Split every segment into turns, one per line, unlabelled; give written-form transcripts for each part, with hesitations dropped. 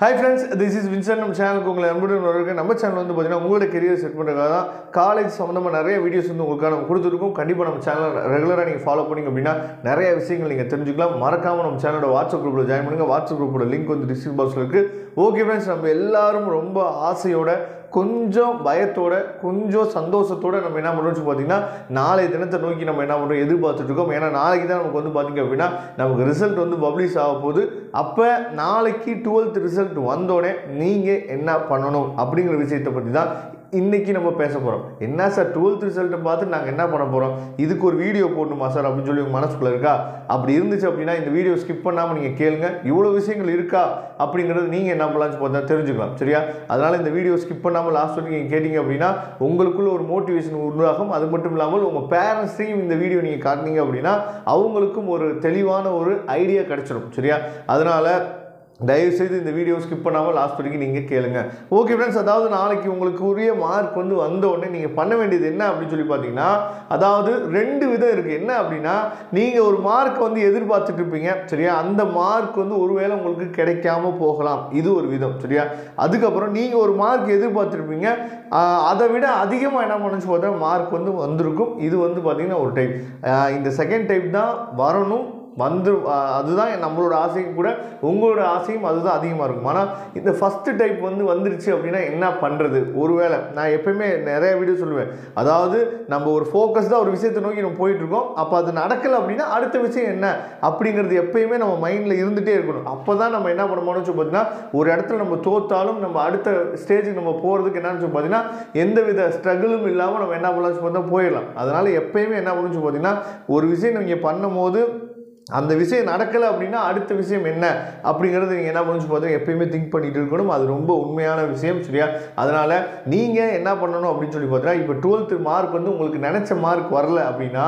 Hi friends, this is Vincent. நம்ம சேனலுக்கு உங்களை அன்புடன் வரவேற்கிறேன். நம்ம சேனல் வந்து பார்த்தீங்கன்னா உங்களோட கெரியர் செட் பண்ணுறதுக்காக தான் காலேஜ் சம்மந்தமாக நிறைய வீடியோஸ் வந்து உங்களுக்காக நம்ம கொடுத்துருக்கோம். கண்டிப்பாக நம்ம சேனல் ரெகுலராக நீங்கள் ஃபாலோ பண்ணிங்க அப்படின்னா நிறைய விஷயங்கள் நீங்கள் தெரிஞ்சுக்கலாம். மறக்காமல் நம்ம சேனலோட வாட்ஸ்அப் குரூப்பில் ஜாயின் பண்ணுங்கள். வாட்ஸ்அப் குரூப்போட லிங்க் வந்து டிஸ்கிரிப்ஷன் பாக்ஸில் இருக்குது. ஓகே ஃப்ரெண்ட்ஸ், நம்ம எல்லாரும் ரொம்ப ஆசையோட கொஞ்சம் பயத்தோட கொஞ்சம் சந்தோஷத்தோட நம்ம என்ன பண்ணுறோம்னு பார்த்தீங்கன்னா நாளைய தினத்தை நோக்கி நம்ம என்ன பண்ணுறோம் எதிர்பார்த்துட்டு இருக்கோம். ஏன்னா நாளைக்கு தான் நமக்கு வந்து பார்த்திங்க அப்படின்னா நமக்கு ரிசல்ட் வந்து பப்ளிஷ் ஆக போகுது. அப்போ நாளைக்கு 12th ரிசல்ட் வந்தோடனே நீங்கள் என்ன பண்ணணும் அப்படிங்கிற விஷயத்தை பற்றி தான் இன்றைக்கி நம்ம பேச போகிறோம். என்ன சார் 12th ரிசல்ட்டை பார்த்து நாங்கள் என்ன பண்ண போகிறோம், இதுக்கு ஒரு வீடியோ போடணுமா சார் அப்படின்னு சொல்லி உங்கள் மனசுக்குள்ளே இருக்கா? அப்படி இருந்துச்சு அப்படின்னா இந்த வீடியோ ஸ்கிப் பண்ணாமல் நீங்கள் கேளுங்க. இவ்வளோ விஷயங்கள் இருக்கா அப்படிங்கிறது நீங்கள் என்ன பண்ணலாம்னு பார்த்தா தெரிஞ்சுக்கலாம். சரியா? அதனால் இந்த வீடியோ ஸ்கிப் பண்ணாமல் லாஸ்ட் வரைக்கும் நீங்கள் கேட்டிங்க அப்படின்னா உங்களுக்குள்ள ஒரு மோட்டிவேஷன் உருவாகும். அது மட்டும் இல்லாமல் உங்கள் பேரண்ட்ஸையும் இந்த வீடியோ நீங்கள் காட்டினீங்க அப்படின்னா அவங்களுக்கும் ஒரு தெளிவான ஒரு ஐடியா கிடைச்சிடும். சரியா? அதனால் தயவுசெய்து இந்த வீடியோ ஸ்கிப் பண்ணாமல் லாஸ்ட் வரைக்கும் நீங்கள் கேளுங்க. ஓகே ஃப்ரெண்ட்ஸ், அதாவது நாளைக்கு உங்களுக்கு உரிய மார்க் வந்து வந்த உடனே நீங்கள் பண்ண வேண்டியது என்ன அப்படின்னு சொல்லி பார்த்தீங்கன்னா, அதாவது 2 விதம் இருக்குது. என்ன அப்படின்னா, நீங்கள் ஒரு மார்க் வந்து எதிர்பார்த்துட்டு இருப்பீங்க. சரியா? அந்த மார்க் வந்து ஒருவேளை உங்களுக்கு கிடைக்காம போகலாம். இது ஒரு விதம். சரியா? அதுக்கப்புறம் நீங்கள் ஒரு மார்க் எதிர்பார்த்துருப்பீங்க, அதை விட அதிகமாக என்ன பண்ணுச்சு பார்த்தா மார்க் வந்து வந்திருக்கும். இது வந்து பார்த்திங்கன்னா ஒரு டைப். இந்த செகண்ட் டைப் தான் வரணும் வந்து, அதுதான் நம்மளோட ஆசையும் கூட, உங்களோட ஆசையும் அதுதான் அதிகமாக இருக்கும். ஆனால் இந்த ஃபஸ்ட்டு டைப் வந்து வந்துருச்சு அப்படின்னா என்ன பண்ணுறது? ஒருவேளை நான் எப்பயுமே நிறைய வீடியோ சொல்லுவேன், அதாவது நம்ம ஒரு ஃபோக்கஸ்டாக ஒரு விஷயத்தை நோக்கி நம்ம போயிட்டுருக்கோம். அப்போ அது நடக்கலை அப்படின்னா அடுத்த விஷயம் என்ன அப்படிங்கிறது எப்பயுமே நம்ம மைண்டில் இருந்துகிட்டே இருக்கணும். அப்போ தான் நம்ம என்ன பண்ண முடியும்னு பார்த்தீங்கன்னா ஒரு இடத்துல நம்ம தோற்றாலும் நம்ம அடுத்த ஸ்டேஜுக்கு நம்ம போகிறதுக்கு என்னன்னு சொல்லி பார்த்தீங்கன்னா எந்தவித ஸ்ட்ரகிளும் இல்லாமல் நம்ம என்ன பண்ணலாம்னு பார்த்தா போயிடலாம். அதனால் எப்பயுமே என்ன பண்ணணும்னு பார்த்தீங்கன்னா ஒரு விஷயம் நீங்கள் பண்ணும்போது அந்த விஷயம் நடக்கலை அப்படின்னா அடுத்த விஷயம் என்ன அப்படிங்கிறது நீங்கள் என்ன பண்ணணும்னு பார்த்தீங்கன்னா எப்பயுமே திங்க் பண்ணிகிட்டு இருக்கணும். அது ரொம்ப உண்மையான விஷயம். சரியா? அதனால் நீங்கள் என்ன பண்ணணும் அப்படின்னு சொல்லி பார்த்தீங்கன்னா, இப்போ 12th மார்க் வந்து உங்களுக்கு நினச்ச மார்க் வரல அப்படின்னா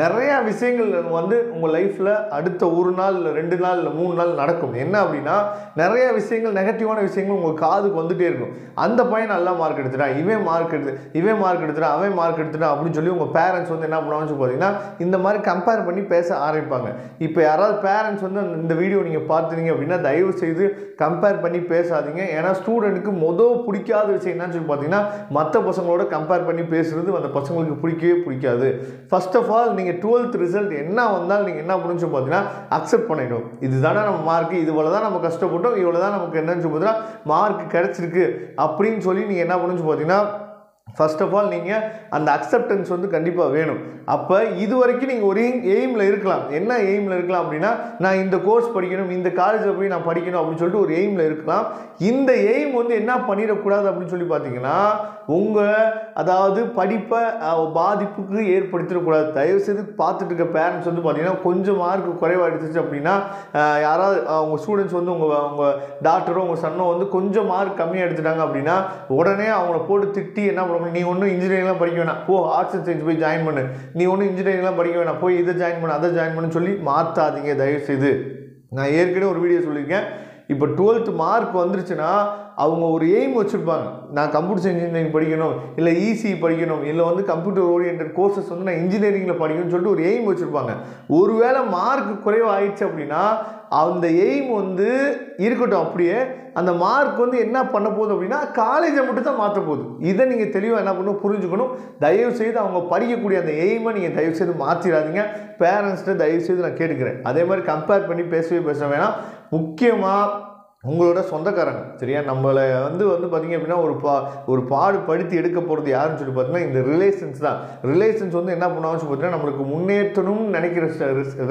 நிறையா விஷயங்கள் வந்து உங்கள் லைஃப்பில் அடுத்த ஒரு நாள் இல்லை 2 நாள் இல்லை 3 நாள் நடக்கும். என்ன அப்படின்னா நிறைய விஷயங்கள், நெகட்டிவான விஷயங்கள் உங்கள் காதுக்கு வந்துகிட்டே இருக்கும். அந்த பையன் நல்லா மார்க் எடுத்துட்டா, இவன் மார்க் எடுத்துட்டா, அவன் மார்க் எடுத்துட்டா அப்படின்னு சொல்லி உங்கள் பேரண்ட்ஸ் வந்து என்ன பண்ணுவாங்கன்னு பார்த்தீங்கன்னா இந்த மாதிரி கம்பேர் பண்ணி பேச ஆரம்பிப்பாங்க. இப்போ யாராவது பேரண்ட்ஸ் வந்து இந்த வீடியோ நீங்கள் பார்த்துட்டீங்க அப்படின்னா தயவு செய்து கம்பேர் பண்ணி பேசாதீங்க. ஏன்னா ஸ்டூடெண்ட்டுக்கு பிடிக்காத விஷயம் என்னன்னு சொல்லி பார்த்தீங்கன்னா மற்ற பசங்களோட கம்பேர் பண்ணி பேசுகிறது அந்த பசங்களுக்கு பிடிக்கவே பிடிக்காது. ஃபர்ஸ்ட் ஆஃப் ஆல் நீங்கள் 12th ரிசல்ட் என்ன வந்தாலும் நீங்கள் என்ன பண்ணுன்னு பார்த்தீங்கன்னா அக்செப்ட் பண்ணிடும். இதுதானே நம்ம மார்க், இவ்வளோ தான் நம்ம கஷ்டப்பட்டோம், இவ்வளோ தான் நமக்கு என்னன்னு சொல்லி பார்த்தீங்கன்னா மார்க் கிடச்சிருக்கு அப்படின்னு சொல்லி நீங்கள் என்ன பண்ணுன்னு பார்த்தீங்கன்னா ஃபர்ஸ்ட் ஆஃப் ஆல் நீங்கள் அந்த அக்செப்டன்ஸ் வந்து கண்டிப்பாக வேணும். அப்போ இது வரைக்கும் நீங்கள் ஒரு எய்மில் இருக்கலாம். என்ன எய்மில் இருக்கலாம் அப்படின்னா, நான் இந்த கோர்ஸ் படிக்கணும், இந்த காலேஜில் போய் நான் படிக்கணும் அப்படின்னு சொல்லிட்டு ஒரு எய்மில் இருக்கலாம். இந்த எய்ம் வந்து என்ன பண்ணிடக்கூடாது அப்படின்னு சொல்லி பார்த்தீங்கன்னா உங்கள் அதாவது படிப்பை பாதிப்புக்கு ஏற்படுத்திடக்கூடாது. தயவுசெய்து பார்த்துட்டு இருக்க பேரண்ட்ஸ் வந்து பார்த்தீங்கன்னா கொஞ்சம் மார்க் குறைவாக எடுத்துச்சு அப்படின்னா யாராவது உங்கள் ஸ்டூடெண்ட்ஸ் வந்து உங்கள் டாக்டரோ உங்கள் சன்னோ வந்து கொஞ்சம் மார்க் கம்மியாக எடுத்துட்டாங்க அப்படின்னா உடனே அவங்கள போட்டு திட்டி என்ன பண்ண, நீ ஒன்றும் இன்ஜினியரிங்லாம் படிக்க வேணாம், போ ஆர்ட்ஸ் அண்ட் சயின்ஸ் போய் ஜாயின் பண்ணு, நீ ஒன்றும் இன்ஜினியரிங்லாம் படிக்க வேணாம், போய் இதை ஜாயின் பண்ணு அதை ஜாயின் பண்ணு சொல்லி மாற்றாதீங்க தயவுசெய்து. நான் ஏற்கனவே ஒரு வீடியோ சொல்லியிருக்கேன். இப்போ 12th மார்க் வந்துருச்சுன்னா அவங்க ஒரு எய்ம் வச்சுருப்பாங்க, நான் கம்ப்யூட்டர் இன்ஜினியரிங் படிக்கணும், இல்லை இசி படிக்கணும், இல்லை வந்து கம்ப்யூட்டர் ஓரியன்ட் கோர்சஸ் வந்து நான் இன்ஜினியரிங்கில் படிக்கணும்னு சொல்லிட்டு ஒரு எய்ம் வச்சுருப்பாங்க. ஒருவேளை மார்க் குறைவாயிடுச்சு அப்படின்னா அந்த எய்ம் வந்து இருக்கட்டும், அப்படியே அந்த மார்க் வந்து என்ன பண்ண போகுது அப்படின்னா காலேஜை மட்டும் தான் மாற்ற போகுது. இதை நீங்கள் தெளிவாக என்ன பண்ணணும் புரிஞ்சுக்கணும். தயவுசெய்து அவங்க படிக்கக்கூடிய அந்த எய்மை நீங்கள் தயவுசெய்து மாற்றிடாதீங்க. பேரண்ட்ஸ்கிட்ட தயவுசெய்து நான் கேட்டுக்கிறேன். அதே மாதிரி கம்பேர் பண்ணி பேச வேணாம். முக்கியமாக உங்களோட சொந்தக்காரங்க. சரியா? நம்மளை வந்து பார்த்திங்க அப்படின்னா ஒரு பாடுபடுத்தி எடுக்க போகிறது யாருன்னு சொல்லி பார்த்தீங்கன்னா இந்த ரிலேஷன்ஸ் தான். ரிலேஷன்ஸ் வந்து என்ன பண்ணுவாங்கன்னு சொல்லி பார்த்தீங்கன்னா நம்மளுக்கு முன்னேற்றணும்னு நினைக்கிற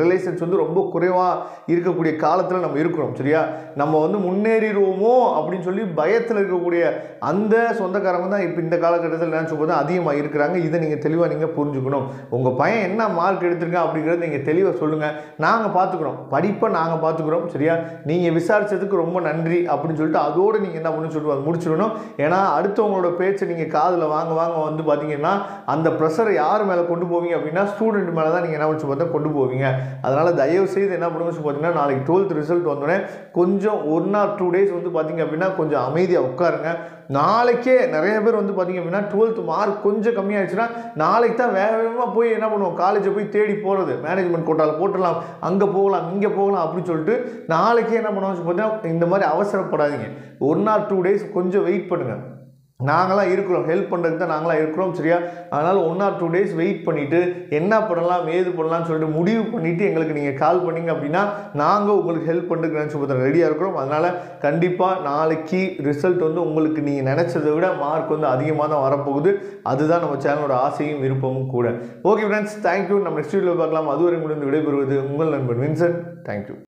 ரிலேஷன்ஸ் வந்து ரொம்ப குறைவாக இருக்கக்கூடிய காலத்தில் நம்ம இருக்கிறோம். சரியா? நம்ம வந்து முன்னேறிடுவோமோ அப்படின்னு சொல்லி பயத்தில் இருக்கக்கூடிய அந்த சொந்தக்காரங்க தான் இப்போ இந்த காலகட்டத்தில் என்னன்னு சொல்லி பார்த்தா அதிகமாக இருக்கிறாங்க. இதை நீங்கள் தெளிவாக நீங்கள் புரிஞ்சுக்கணும். உங்கள் பையன் என்ன மார்க் எடுத்திருக்கேன் அப்படிங்கிறத நீங்கள் தெளிவாக சொல்லுங்கள். நாங்கள் பார்த்துக்குறோம், படிப்பை நாங்கள் பார்த்துக்குறோம். சரியா? நீங்கள் விசாரித்ததுக்கு ரொம்ப நன்றி அப்படின்னு சொல்லிட்டு அதோடு நீங்கள் என்ன பண்ணு சொல்லுவாங்க முடிச்சிடணும். ஏன்னா அடுத்தவங்களோட பேச்சை நீங்கள் காதில் வாங்க வந்து பார்த்தீங்கன்னா அந்த ப்ரெஷரை யார் மேலே கொண்டு போவீங்க அப்படின்னா ஸ்டூடெண்ட் மேலே தான் நீங்கள் என்ன பண்ணி பார்த்தா கொண்டு போவீங்க. அதனால் தயவு செய்து என்ன பண்ணுங்க பார்த்தீங்கன்னா நாளைக்கு 12th ரிசல்ட் வந்தோடனே கொஞ்சம் 1 or 2 days வந்து பார்த்தீங்க அப்படின்னா கொஞ்சம் அமைதியாக உட்காருங்க. நாளைக்கே நிறைய பேர் வந்து பார்த்தீங்க அப்படின்னா 12th மார்க் கொஞ்சம் கம்மியாகிடுச்சுன்னா நாளைக்கு தான் வேக வேகமாக போய் என்ன பண்ணுவோம், காலேஜை போய் தேடி போகிறது, மேனேஜ்மெண்ட் கோட்டாவில் போட்டுடலாம், அங்கே போகலாம் இங்கே போகலாம் அப்படின்னு சொல்லிட்டு நாளைக்கே என்ன பண்ணுவோம் பார்த்தீங்கன்னா இந்த மாதிரி அவசரப்படாதீங்க. 1 or 2 days கொஞ்சம் வெயிட் பண்ணுங்கள். நாங்களாம் இருக்கிறோம், ஹெல்ப் பண்ணுறதுக்கு தான் நாங்களாம் இருக்கிறோம் சரியா. அதனால் 1 or 2 days வெயிட் பண்ணிவிட்டு என்ன பண்ணலாம் ஏது பண்ணலாம்னு சொல்லிட்டு முடிவு பண்ணிவிட்டு எங்களுக்கு நீங்கள் கால் பண்ணிங்க அப்படின்னா நாங்கள் உங்களுக்கு ஹெல்ப் பண்ணுறதுக்கு நினச்சி ரெடியாக இருக்கிறோம். அதனால் கண்டிப்பாக நாளைக்கு ரிசல்ட் வந்து உங்களுக்கு நீங்கள் நினச்சதை விட மார்க் வந்து அதிகமாக தான் வரப்போகுது. அதுதான் நம்ம சேனலோட ஆசையும் விருப்பமும் கூட. Okay friends, thank you. நம்ம நெக்ஸ்ட் வீடியோவில் பார்க்கலாம். அதுவரை முடிந்து விடைபெறுவது உங்கள் நண்பன் வின்சென்ட். தேங்க்யூ.